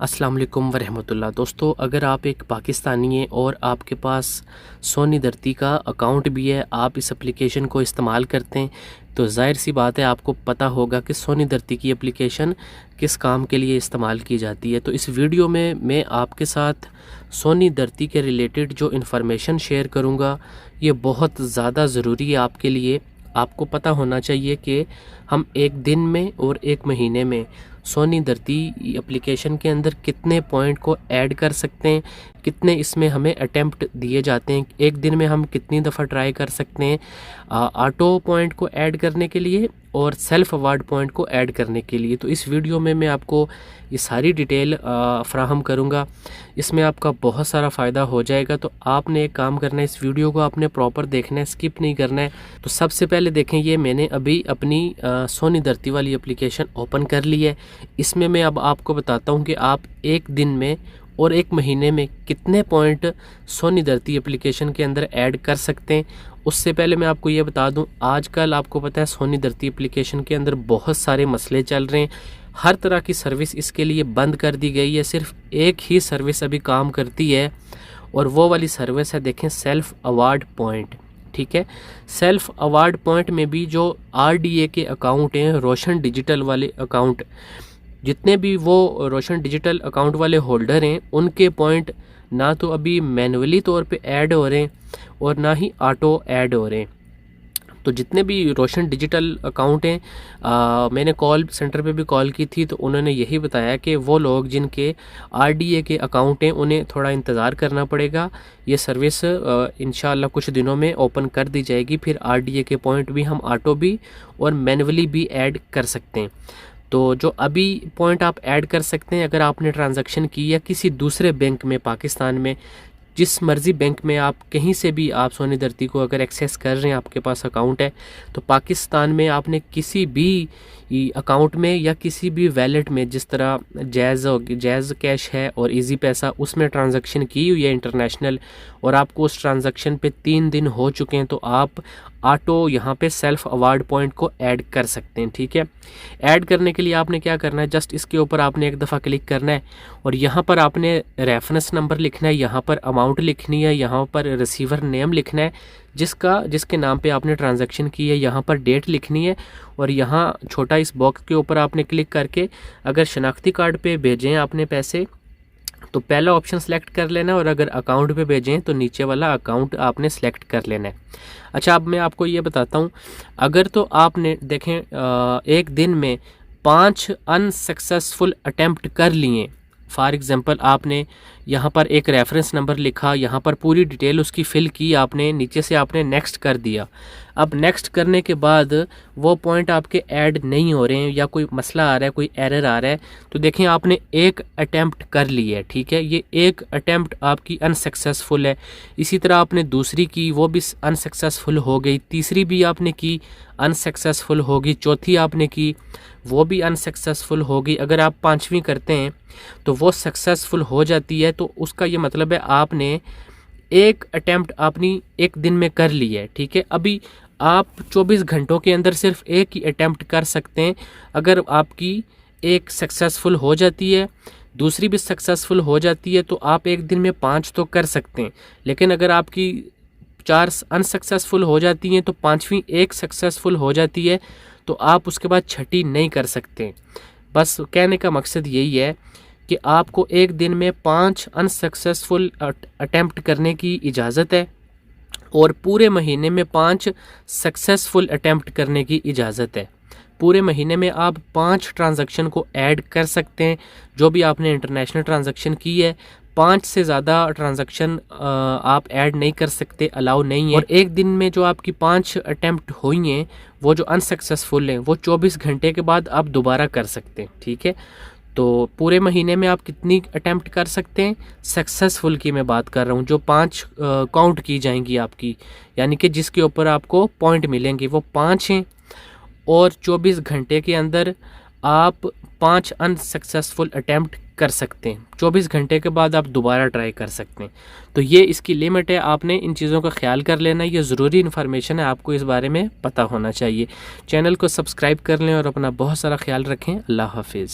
अस्सलाम वालेकुम वरहमतुल्लाह। दोस्तों, अगर आप एक पाकिस्तानी हैं और आपके पास सोनी धरती का अकाउंट भी है, आप इस एप्लीकेशन को इस्तेमाल करते हैं, तो ज़ाहिर सी बात है आपको पता होगा कि सोनी धरती की एप्लीकेशन किस काम के लिए इस्तेमाल की जाती है। तो इस वीडियो में मैं आपके साथ सोनी धरती के रिलेटेड जो इन्फॉर्मेशन शेयर करूँगा, ये बहुत ज़्यादा ज़रूरी है आपके लिए। आपको पता होना चाहिए कि हम एक दिन में और एक महीने में सोनी धरती एप्लीकेशन के अंदर कितने पॉइंट को ऐड कर सकते हैं, कितने इसमें हमें अटेम्प्ट दिए जाते हैं, एक दिन में हम कितनी दफ़ा ट्राई कर सकते हैं ऑटो पॉइंट को ऐड करने के लिए और सेल्फ अवार्ड पॉइंट को ऐड करने के लिए। तो इस वीडियो में मैं आपको ये सारी डिटेल फ्राहम करूँगा। इसमें आपका बहुत सारा फ़ायदा हो जाएगा। तो आपने एक काम करना है, इस वीडियो को आपने प्रॉपर देखना है, स्किप नहीं करना है। तो सबसे पहले देखें, ये मैंने अभी अपनी सोनी धरती वाली एप्लीकेशन ओपन कर ली है। इसमें मैं अब आपको बताता हूँ कि आप एक दिन में और एक महीने में कितने पॉइंट सोनी धरती एप्लीकेशन के अंदर ऐड कर सकते हैं। उससे पहले मैं आपको ये बता दूं, आजकल आपको पता है सोनी धरती एप्लीकेशन के अंदर बहुत सारे मसले चल रहे हैं। हर तरह की सर्विस इसके लिए बंद कर दी गई है। सिर्फ एक ही सर्विस अभी काम करती है और वो वाली सर्विस है, देखें, सेल्फ अवार्ड पॉइंट। ठीक है, सेल्फ अवार्ड पॉइंट में भी जो RDA के अकाउंट हैं, रोशन डिजिटल वाले अकाउंट, जितने भी वो रोशन डिजिटल अकाउंट वाले होल्डर हैं, उनके पॉइंट ना तो अभी मैनुअली तौर पे ऐड हो रहे हैं और ना ही ऑटो ऐड हो रहे हैं। तो जितने भी रोशन डिजिटल अकाउंट हैं, मैंने कॉल सेंटर पे भी कॉल की थी, तो उन्होंने यही बताया कि वो लोग जिनके RDA के अकाउंट हैं उन्हें थोड़ा इंतज़ार करना पड़ेगा। ये सर्विस इंशाल्लाह कुछ दिनों में ओपन कर दी जाएगी। फिर RDA के पॉइंट भी हम ऑटो भी और मैनुअली भी ऐड कर सकते हैं। तो जो अभी पॉइंट आप ऐड कर सकते हैं, अगर आपने ट्रांजैक्शन की या किसी दूसरे बैंक में, पाकिस्तान में जिस मर्ज़ी बैंक में आप कहीं से भी आप सोनी धरती को अगर एक्सेस कर रहे हैं, आपके पास अकाउंट है, तो पाकिस्तान में आपने किसी भी अकाउंट में या किसी भी वैलेट में, जिस तरह जैज़ कैश है और इजी पैसा, उसमें ट्रांजैक्शन की हुई है इंटरनेशनल, और आपको उस ट्रांजैक्शन पे 3 दिन हो चुके हैं, तो आप ऑटो यहाँ पे सेल्फ अवार्ड पॉइंट को ऐड कर सकते हैं। ठीक है, ऐड करने के लिए आपने क्या करना है, जस्ट इसके ऊपर आपने एक दफ़ा क्लिक करना है और यहाँ पर आपने रेफरेंस नंबर लिखना है, यहाँ पर अमाउंट लिखनी है, यहाँ पर रिसीवर नेम लिखना है, जिसके नाम पे आपने ट्रांजैक्शन की है, यहाँ पर डेट लिखनी है और यहाँ छोटा इस बॉक्स के ऊपर आपने क्लिक करके अगर शनाख्ती कार्ड पे भेजें आपने पैसे, तो पहला ऑप्शन सेलेक्ट कर लेना है, और अगर अकाउंट पे भेजें तो नीचे वाला अकाउंट आपने सेलेक्ट कर लेना है। अच्छा, अब मैं आपको ये बताता हूँ, अगर तो आपने देखें एक दिन में 5 अनसक्सेसफुल अटैम्प्ट कर लिए, फॉर एग्ज़ाम्पल आपने यहाँ पर एक रेफरेंस नंबर लिखा, यहाँ पर पूरी डिटेल उसकी फ़िल की आपने, नीचे से आपने नेक्स्ट कर दिया। अब नेक्स्ट करने के बाद वो पॉइंट आपके ऐड नहीं हो रहे हैं या कोई मसला आ रहा है, कोई एरर आ रहा है, तो देखें आपने एक अटैम्प्ट कर ली है। ठीक है, ये एक अटैम्प्ट आपकी अनसक्सेसफुल है। इसी तरह आपने दूसरी की, वो भी अनसक्सेसफुल हो गई, तीसरी भी आपने की, अनसक्सेसफुल होगी, चौथी आपने की, वो भी अनसक्सेसफुल होगी। अगर आप 5वीं करते हैं तो वो सक्सेसफुल हो जाती है। तो उसका ये मतलब है आपने एक अटैम्प्ट अपनी एक दिन में कर ली है। ठीक है, अभी आप 24 घंटों के अंदर सिर्फ एक ही अटैम्प्ट कर सकते हैं। अगर आपकी एक सक्सेसफुल हो जाती है, दूसरी भी सक्सेसफुल हो जाती है, तो आप एक दिन में 5 तो कर सकते हैं। लेकिन अगर आपकी 4 अनसक्सेसफुल हो जाती हैं तो 5वीं एक सक्सेसफुल हो जाती है, तो आप उसके बाद छठी नहीं कर सकते। बस कहने का मकसद यही है कि आपको एक दिन में 5 अनसक्सेसफुल अटैम्प्ट करने की इजाज़त है और पूरे महीने में 5 सक्सेसफुल अटैम्प्ट करने की इजाज़त है। पूरे महीने में आप 5 ट्रांजैक्शन को ऐड कर सकते हैं, जो भी आपने इंटरनेशनल ट्रांजैक्शन की है। 5 से ज़्यादा ट्रांजैक्शन आप ऐड नहीं कर सकते, अलाउ नहीं है। और एक दिन में जो आपकी 5 अटैम्प्ट हुई हैं, वो जो अनसक्सेसफुल हैं, वो 24 घंटे के बाद आप दोबारा कर सकते हैं। ठीक है, तो पूरे महीने में आप कितनी अटैम्प्ट कर सकते हैं, सक्सेसफुल की मैं बात कर रहा हूँ, जो 5 काउंट की जाएंगी आपकी, यानी कि जिसके ऊपर आपको पॉइंट मिलेंगे, वो 5 हैं। और 24 घंटे के अंदर आप 5 अनसक्सेसफुल अटैम्प्ट कर सकते हैं। 24 घंटे के बाद आप दोबारा ट्राई कर सकते हैं। तो ये इसकी लिमिट है, आपने इन चीज़ों का ख्याल कर लेना। ये ज़रूरी इन्फॉर्मेशन है, आपको इस बारे में पता होना चाहिए। चैनल को सब्सक्राइब कर लें और अपना बहुत सारा ख्याल रखें। अल्लाह हाफिज़।